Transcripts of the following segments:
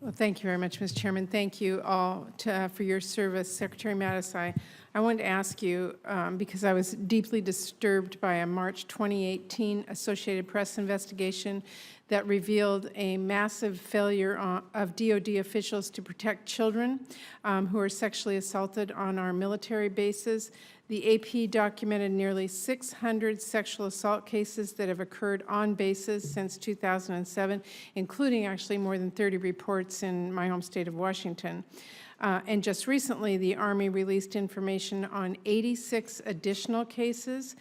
Well, thank you very much, Mr. Chairman. Thank you all for your service. Secretary Mattis, I wanted to ask you, because I was deeply disturbed by a March 2018 Associated Press investigation that revealed a massive failure of DoD officials to protect children who are sexually assaulted on our military bases. The AP documented nearly 600 sexual assault cases that have occurred on bases since 2007, including actually more than 30 reports in my home state of Washington. And just recently, the Army released information on 86 additional cases.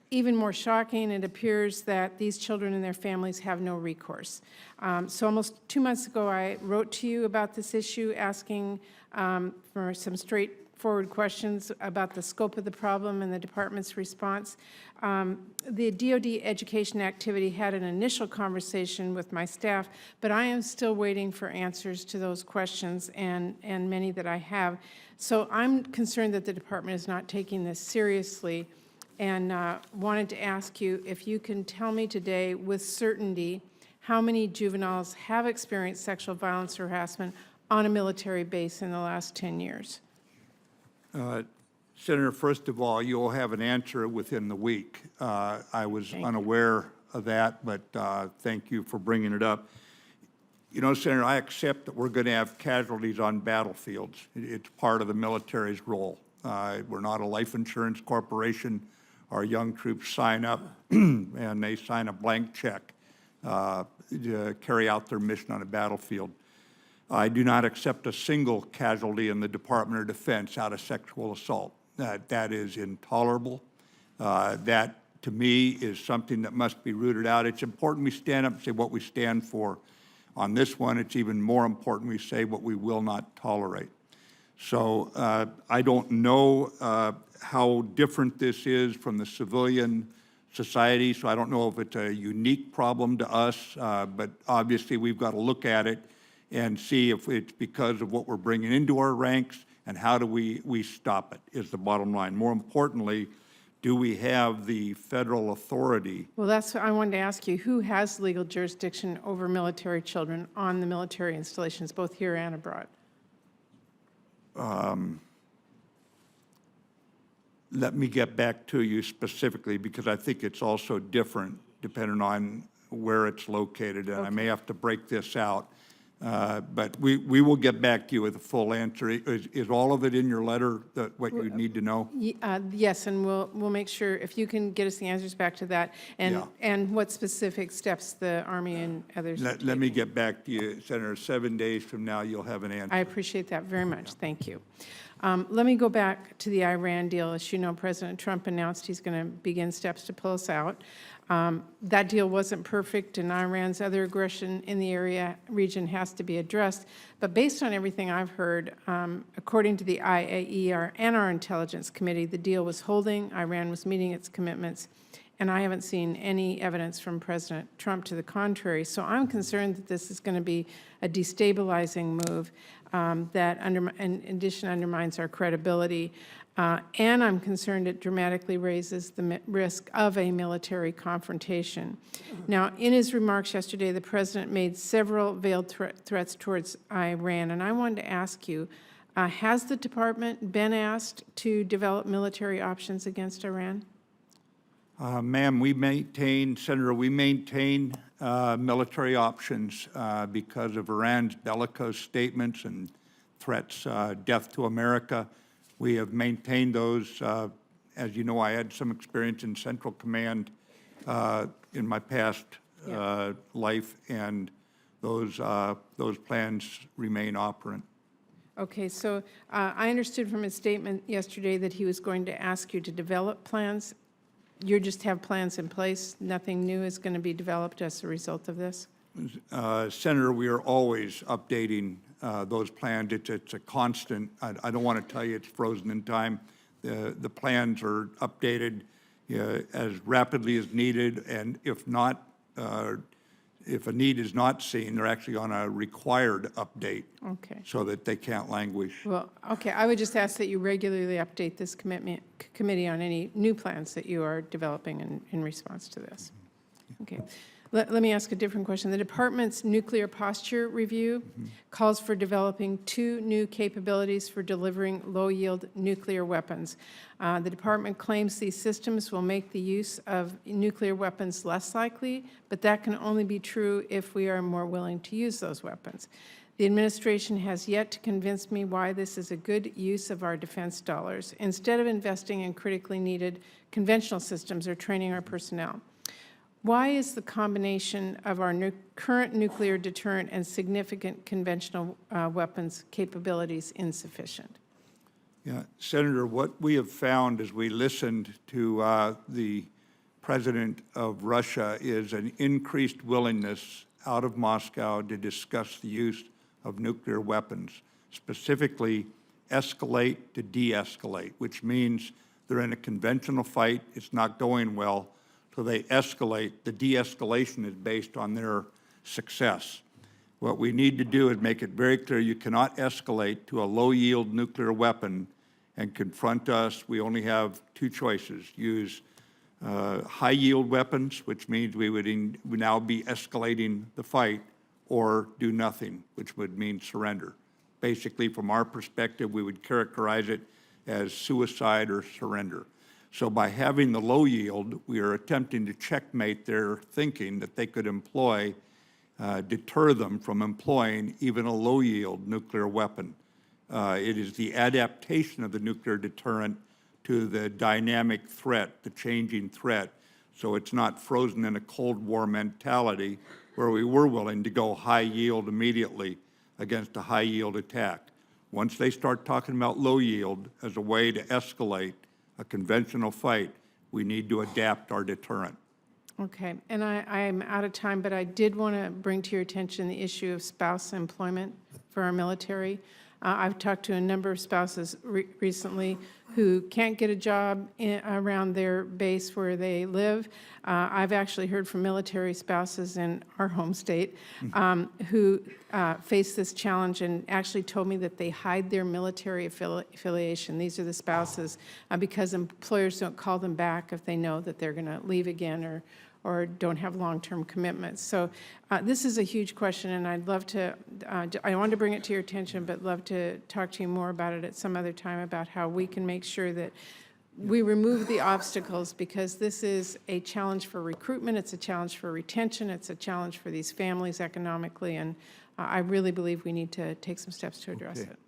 Even more shocking, it appears that these children and their families have no recourse. So almost 2 months ago, I wrote to you about this issue, asking for some straightforward questions about the scope of the problem and the department's response. The DoD education activity had an initial conversation with my staff, but I am still waiting for answers to those questions and many that I have. So I'm concerned that the department is not taking this seriously, and wanted to ask you if you can tell me today with certainty how many juveniles have experienced sexual violence or harassment on a military base in the last 10 years. Senator, first of all, you'll have an answer within the week. I was unaware of that, but thank you for bringing it up. You know, Senator, I accept that we're going to have casualties on battlefields. It's part of the military's role. We're not a life insurance corporation. Our young troops sign up and they sign a blank check to carry out their mission on a battlefield. I do not accept a single casualty in the Department of Defense out of sexual assault. That is intolerable. That, to me, is something that must be rooted out. It's important we stand up and say what we stand for. On this one, it's even more important we say what we will not tolerate. So I don't know how different this is from the civilian society, so I don't know if it's a unique problem to us, but obviously we've got to look at it and see if it's because of what we're bringing into our ranks and how do we stop it, is the bottom line. More importantly, do we have the federal authority? Well, that's what I wanted to ask you. Who has legal jurisdiction over military children on the military installations, both here and abroad? Let me get back to you specifically, because I think it's also different depending on where it's located, and I may have to break this out. But we will get back to you with a full answer. Is all of it in your letter, what you need to know? Yes, and we'll make sure, if you can get us the answers back to that, and what specific steps the Army and others. Let me get back to you, Senator. 7 days from now, you'll have an answer. I appreciate that very much. Thank you. Let me go back to the Iran deal. As you know, President Trump announced he's going to begin steps to pull us out. That deal wasn't perfect, and Iran's other aggression in the region has to be addressed. But based on everything I've heard, according to the IAEA and our Intelligence Committee, the deal was holding, Iran was meeting its commitments, and I haven't seen any evidence from President Trump to the contrary. So I'm concerned that this is going to be a destabilizing move that, in addition, undermines our credibility. And I'm concerned it dramatically raises the risk of a military confrontation. Now, in his remarks yesterday, the President made several veiled threats towards Iran, and I wanted to ask you, has the Department been asked to develop military options against Iran? Ma'am, Senator, we maintain military options because of Iran's bellicose statements and threats, death to America. We have maintained those. As you know, I had some experience in Central Command in my past life, and those plans remain operant. Okay, so I understood from his statement yesterday that he was going to ask you to develop plans. You just have plans in place? Nothing new is going to be developed as a result of this? Senator, we are always updating those plans. It's a constant. I don't want to tell you it's frozen in time. The plans are updated as rapidly as needed, and if not, if a need is not seen, they're actually on a required update, so that they can't languish. Well, okay, I would just ask that you regularly update this committee on any new plans that you are developing in response to this. Okay. Let me ask a different question. The department's nuclear posture review calls for developing 2 new capabilities for delivering low-yield nuclear weapons. The department claims these systems will make the use of nuclear weapons less likely, but that can only be true if we are more willing to use those weapons. The administration has yet to convince me why this is a good use of our defense dollars, instead of investing in critically needed conventional systems or training our personnel. Why is the combination of our current nuclear deterrent and significant conventional weapons capabilities insufficient? Yeah, Senator, what we have found as we listened to the president of Russia is an increased willingness out of Moscow to discuss the use of nuclear weapons, specifically escalate to de-escalate, which means they're in a conventional fight, it's not going well, so they escalate. The de-escalation is based on their success. What we need to do is make it very clear you cannot escalate to a low-yield nuclear weapon and confront us. We only have 2 choices: use high-yield weapons, which means we would now be escalating the fight, or do nothing, which would mean surrender. Basically, from our perspective, we would characterize it as suicide or surrender. So by having the low yield, we are attempting to checkmate their thinking that they could employ, deter them from employing even a low yield nuclear weapon. It is the adaptation of the nuclear deterrent to the dynamic threat, the changing threat, so it's not frozen in a Cold War mentality where we were willing to go high yield immediately against a high yield attack. Once they start talking about low yield as a way to escalate a conventional fight, we need to adapt our deterrent. Okay, and I'm out of time, but I did want to bring to your attention the issue of spouse employment for our military. I've talked to a number of spouses recently who can't get a job around their base where they live. I've actually heard from military spouses in our home state who face this challenge and actually told me that they hide their military affiliation. These are the spouses because employers don't call them back if they know that they're going to leave again or don't have long-term commitments. So this is a huge question, and I'd love to, I wanted to bring it to your attention, but love to talk to you more about it at some other time about how we can make sure that we remove the obstacles, because this is a challenge for recruitment, it's a challenge for retention, it's a challenge for these families economically, and I really believe we need to take some steps to address it.